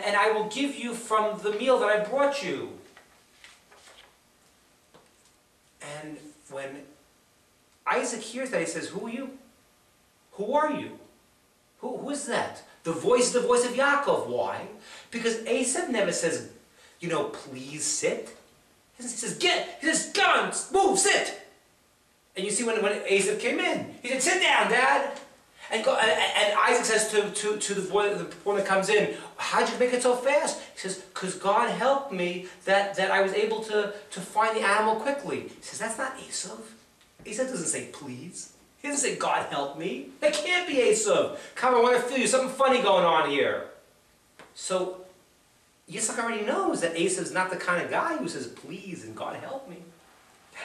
and I will give you from the meal that I brought you. And when Isaac hears that, he says, who are you? Who are you? Who is that? The voice of Yaakov. Why? Because Esav never says, you know, please sit. He says, get on, move, sit. And you see when Esav came in, he said, sit down, Dad. And Isaac says to the boy that comes in, how'd you make it so fast? He says, because God helped me that I was able to find the animal quickly. He says, that's not Esav. Esav doesn't say please. He doesn't say God help me. That can't be Esav. Come on, I want to feel you. Something funny going on here. So Yitzchak already knows that Esav's not the kind of guy who says please and God help me.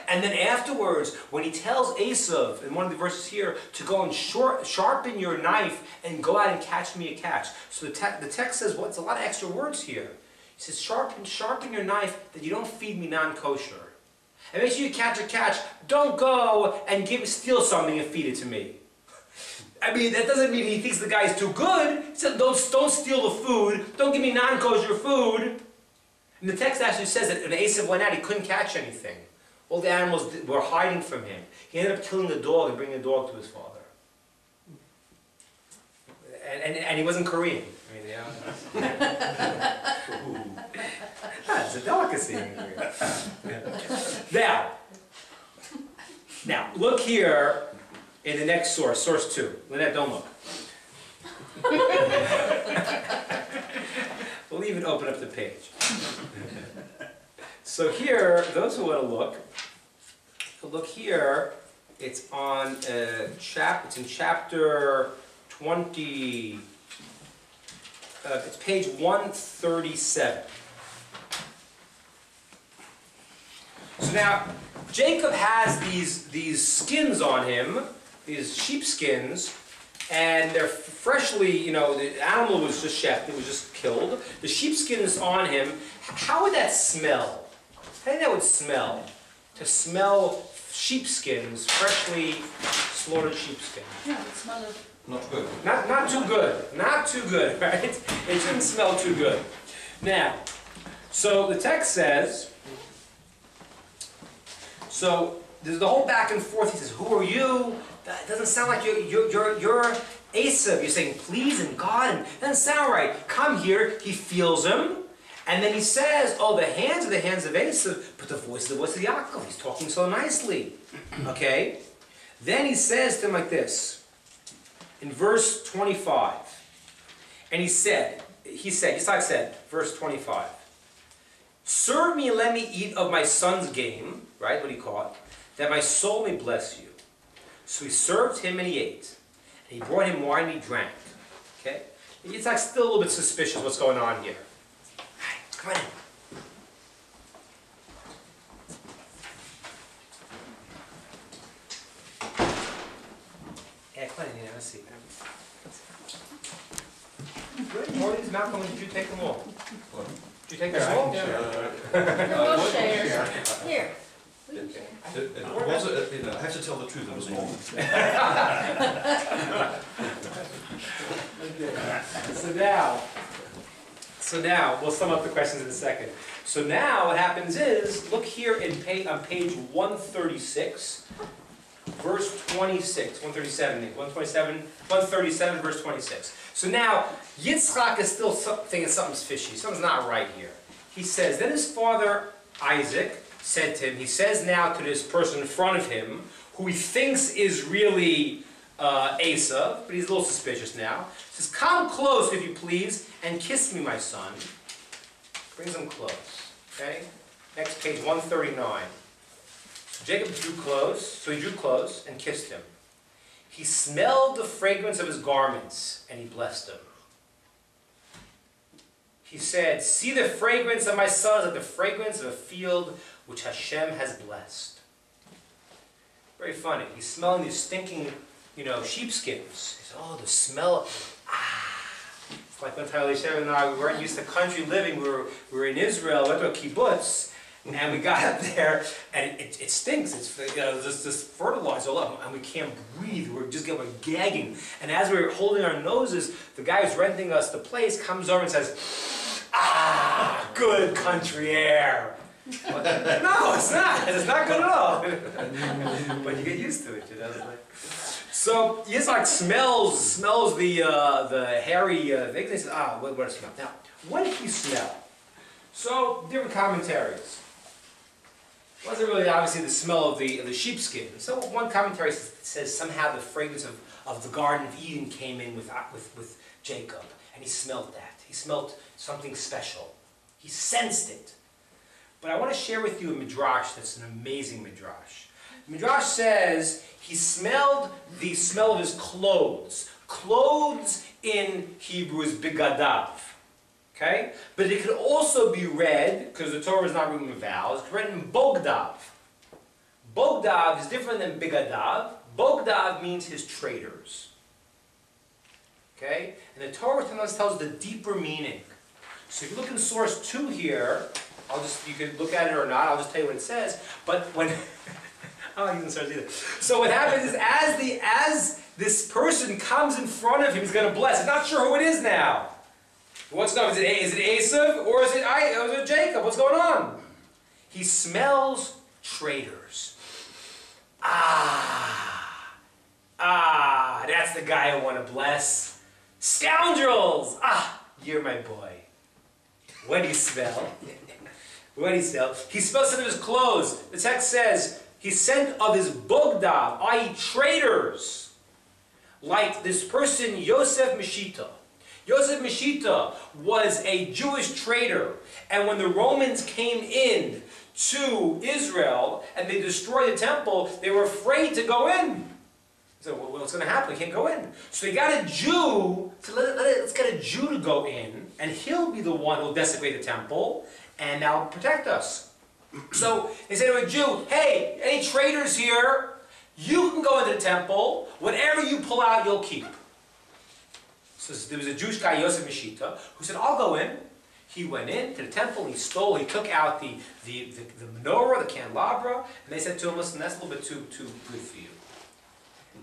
And then afterwards, when he tells Esav, in one of the verses here, to go and sharpen your knife and go out and catch me a catch. So the text says, well, it's a lot of extra words here. He says, sharpen your knife that you don't feed me non-kosher. And make sure you catch a catch. Don't go and steal something and feed it to me. I mean, that doesn't mean he thinks the guy's too good. He said, don't steal the food. Don't give me non-kosher food. And the text actually says that when Esav went out, he couldn't catch anything. All the animals were hiding from him. He ended up killing the dog and bringing the dog to his father. And he wasn't Korean. I mean, yeah. It's a delicacy in Korea. Now, look here in the next source, source 2. Lynette, don't look. We'll even open up the page. So here, those who want to look here. It's on it's in chapter 20. It's page 137. So now Jacob has these skins on him, these sheep skins, and they're freshly, you know, the animal was just shafted, it was just killed. The sheepskin is on him. How would that smell? How do you think that would smell? To smell sheepskins, freshly slaughtered sheepskin. Yeah, it smells not good. Not too good. Not too good, right? It shouldn't smell too good. Now, so the text says, so there's the whole back and forth. He says, who are you? That doesn't sound like you're Esav. You're saying please and God, and it doesn't sound right. Come here. He feels him. And then he says, oh, the hands are the hands of Esav, but the voice is the voice of Yaakov. He's talking so nicely. Okay? Then he says to him like this, in verse 25. And Yitzhak said, verse 25, serve me and let me eat of my son's game, right, what he caught, that my soul may bless you. So he served him and he ate. And he brought him wine and he drank. Okay? Yitzhak's still a little bit suspicious what's going on here. Come on in. Yeah, come on in. Let's see. Good mornings, Malcolm. Did you take them all? What? Did you take them all? we'll share. Here. I have to tell the truth, it was long. So now, we'll sum up the questions in a second. So now what happens is, look here on page 136, verse 26, 137, verse 26. So now, Yitzchak is still thinking something's fishy, something's not right here. He says, then his father Isaac said to him, he says now to this person in front of him, who he thinks is really Esav, but he's a little suspicious now. He says, come close, if you please, and kiss me, my son. Brings him close. Okay? Next page, 139. So Jacob drew close and kissed him. He smelled the fragrance of his garments, and he blessed him. He said, see the fragrance of my sons like the fragrance of a field which Hashem has blessed. Very funny. He's smelling these stinking, sheepskins. He says, oh, the smell. It's like when Tyler and I, we weren't used to country living. We were in Israel, went to a kibbutz, and we got up there, and it stinks. It's this fertilizer all up, and we can't breathe. We're gagging. And as we were holding our noses, the guy who's renting us the place comes over and says, Ah, good country air. No, it's not. It's not good at all. But you get used to it, you know. So Yitzhak smells the hairy thing. He says, what does it smell? Now, what did he smell? So different commentaries. It wasn't really obviously the smell of the sheepskin. So one commentary says somehow the fragrance of the Garden of Eden came in with Jacob, and he smelled that. He smelled something special. He sensed it. But I want to share with you a midrash that's an amazing midrash. The midrash says he smelled the smell of his clothes. Clothes in Hebrew is bigadav. Okay? But it could also be read, because the Torah is not written in vowels, it's written bogdav. Bogdav is different than bigadav. Bogdav means his traders. Okay? And the Torah tells the deeper meaning. So if you look in source 2 here, you can look at it or not, I'll just tell you what it says. But when I don't use source either. So what happens is as this person comes in front of him, he's going to bless. He's not sure who it is now. What's going on? Is it Esav or is it Jacob? What's going on? He smells traitors. That's the guy I want to bless. Scoundrels! You're my boy. What do you smell? What do you smell? He smells some of his clothes. The text says, he sent of his bogdav, i.e. traitors, like this person, Yosef Meshita. Yosef Meshita was a Jewish traitor, and when the Romans came in to Israel and they destroyed the temple, they were afraid to go in. So what's going to happen? We can't go in. So they got a Jew, so let's get a Jew to go in, and he'll be the one who'll desecrate the temple, and now protect us. So they say to a Jew, hey, any traitors here? You can go into the temple. Whatever you pull out, you'll keep. So there was a Jewish guy, Yosef Meshita, who said, I'll go in. He went into the temple, he took out the menorah, the candelabra, and they said to him, listen, that's a little bit too good for you.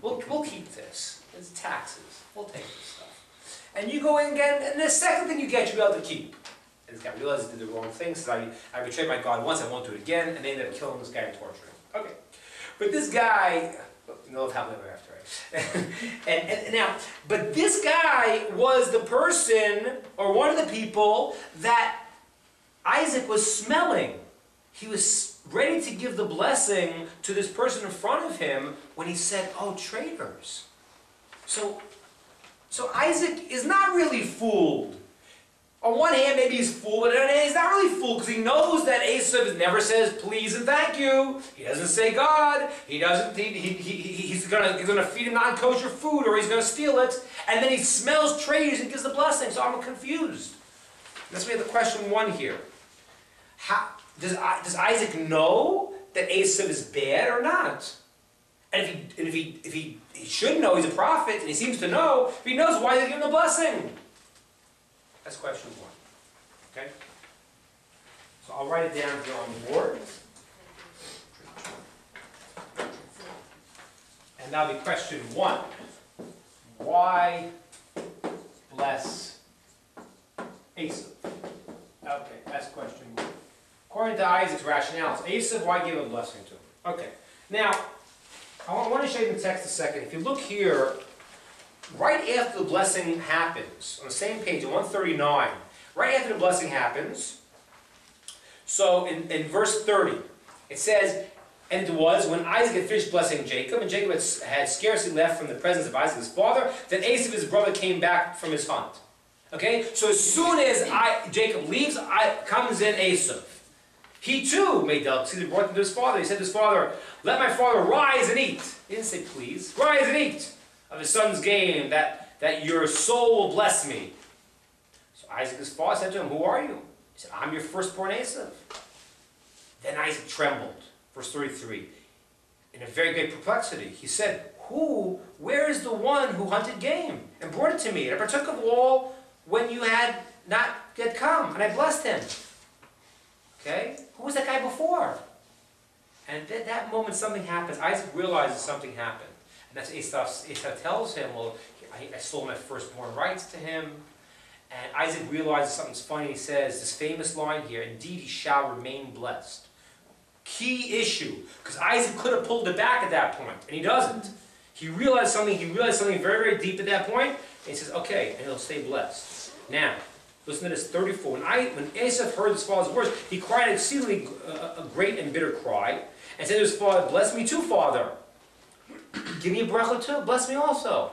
We'll keep this. It's taxes. We'll take this stuff. And you go in again, and the second thing you get, you'll be able to keep. And this guy realized he did the wrong thing, said, I betrayed my God once, I won't do it again, and they ended up killing this guy and torturing him. Okay. But this guy, no happily ever after, right? But this guy was the person, or one of the people, that Isaac was smelling. He was ready to give the blessing to this person in front of him when he said, oh, traitors. So Isaac is not really fooled. On one hand, maybe he's fooled, but on the other hand, he's not really fooled because he knows that Esav never says please and thank you. He doesn't say God. He doesn't. He's gonna feed him non-kosher food, or he's gonna steal it. And then he smells traitors and gives the blessing. So I'm confused. That's why we have the question 1 here. Does Isaac know that Esav is bad or not? And if he should know, he's a prophet, and he seems to know. If he knows, why did he give him the blessing? That's question 1. Okay? So I'll write it down here on the board. And that'll be question 1. Why bless Esav? Okay, that's question 1. According to Isaac's rationale, Esav, why give a blessing to him? Okay. Now, I want to show you the text a second. If you look here, right after the blessing happens, on the same page, in 139, right after the blessing happens, so in verse 30, it says, and it was when Isaac had finished blessing Jacob, and Jacob had scarcely left from the presence of Isaac his father, that Esav his brother came back from his hunt. Okay? So as soon as Jacob leaves, comes in Esav. He too made delicacies and brought them to his father. He said to his father, let my father rise and eat. He didn't say please. Rise and eat of his son's game, that your soul will bless me. So Isaac his father said to him, who are you? He said, I'm your firstborn Esav. Then Isaac trembled. Verse 33. In a very great perplexity, he said, where is the one who hunted game and brought it to me? And I partook of all when you had not yet come, and I blessed him. Okay? Who was that guy before? And at that moment something happens. Isaac realizes something happened. And that's Esau tells him, well, I sold my firstborn rights to him. And Isaac realizes something's funny. He says this famous line here, indeed he shall remain blessed. Key issue, because Isaac could have pulled it back at that point, and he doesn't. He realized something very, very deep at that point, and he says, okay, and he'll stay blessed. Now, listen to this, 34. When Esau heard his father's words, he cried exceedingly a great and bitter cry, and said to his father, bless me too, father. Give me a bracha too, bless me also.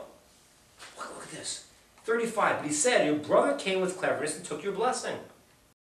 Look at this. 35, but he said, your brother came with cleverness and took your blessing.